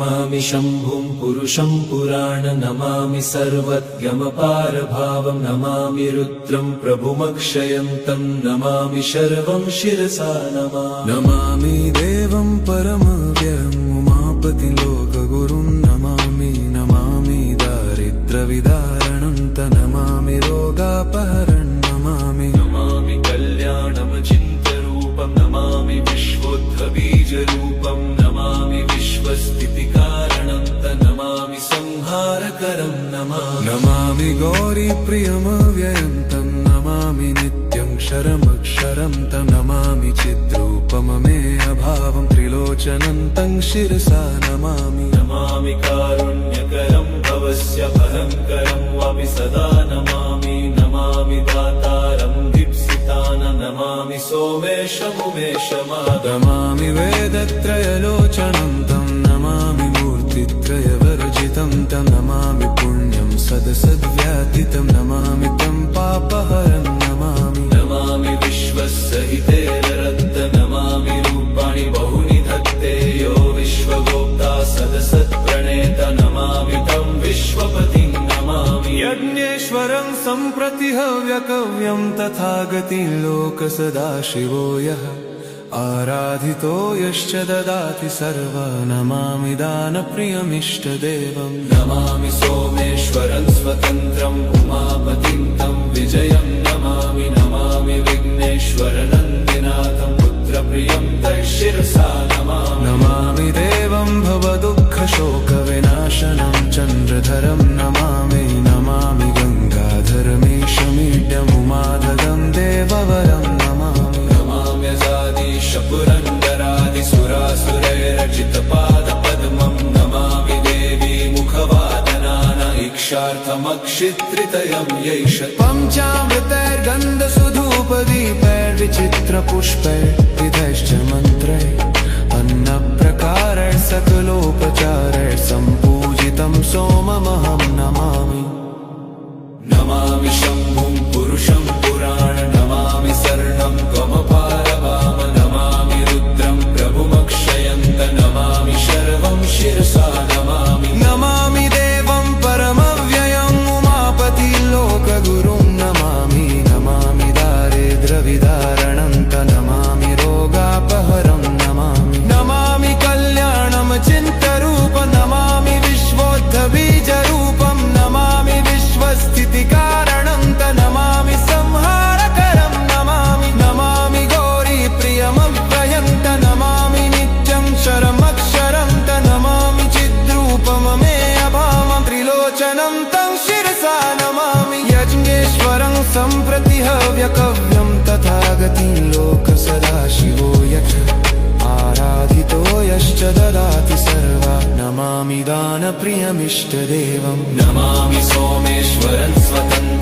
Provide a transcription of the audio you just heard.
नमामि शम्भुं पुरुषं पुराण नमामि सर्वज्ञमपारभावं नमामि रुद्रं प्रभुमक्षयन्तं नमामि शर्वं शिरसा नमामि देवं परमव्ययम् उमापतिं लोकगुरुं नमामि दारिद्र्यविदारणं नमामि रोगापहरणं नमामि कल्याणमचिन्त्यरूपं नमामि विश्वोत्थबीजरूपं नमामि विश्वस्थितिकारणं नमामि संहारकरं नमामि गौरीप्रियमव्ययं तं नमामि नित्यं क्षरमक्षरं तं नमामि चिद्रूपममेयभावं त्रिलोचनं तं शिरसा नमामि कारुण्यकरं भवस्य भयङ्करं वापि सदा नमामि दातारं दीप्सितानं नमामि सोमेशमुमेशमादमामि वेदत्रयलोचनं तं नमामि मूर्तित्रयवर्जितं तं नमामि पुण्यं सदसद्व्यातितं नमामि तं पापहरं नमामि विश्वसहितेररद्द नमामि रूपाणि बहुनि धत्ते यो विश्वगोप्ता सदसत्प्रणेत नमामि तं विश्वपतिं नमामि यज्ञेश्वरं सम्प्रति हव्यकव्यं तथागतिं लोकसदाशिवो यः आराधितो यश्च ददाति सर्वा नमामि दानप्रियमिष्टदेवं नमामि सोमेश्वरं स्वतन्त्रम् उमापतिं तं विजयं नमामि विघ्नेश्वरनन्दिनाथं पुत्रप्रियं शिरसा नमामि देवं भवदुःखशोकविनाशनं चन्द्रधरं नमामि गङ्गाधरमीशमीड्यमुमाधदं देववरं पुरन्दरादिसुरासुरैरचितपादपद्मं नमामि देवी मुखवादनान इक्षार्थमक्षित्रितयं यैष पञ्चामृतैर्गन्धसुधूपदीपैर्विचित्रपुष्पैर्विधैश्च मन्त्रैः अन्नप्रकारैः सकलोपचारैः सम्पूजितं सोममहं नमामि शम्भुं पुरुषं पुराण नमामि शरणं त्वमपारवाम नमामि रुद्रं प्रभुमक्षयन्त नमामि शर्वं शिरसा नमामि देवं परमव्ययम् उमापतिं लोकगुरुं नमामि दारिद्र्यविदारणं नमामि रोगापहरं नमामि कल्याणमचिन्त्यरूपं नमामि विश्वोत्थबीजरूपं नमामि विश्वस्थितिकारणं नमामि संहारकरं नमामि गौरीप्रियमव्ययं नमामि नित्यं क्षरमक्षरं नमामि चिद्रूपममेयभावं त्रिलोचनं तं शिरसा नमामि यज्ञेश्वरं सम्प्रति हव्यकव्यं तथागतिं लोकसदाशिवो यः आराधितो यश्च ददाति सर्वा नमामि दानप्रियमिष्टदेवं नमामि सोमेश्वरं स्वतन्त्रम्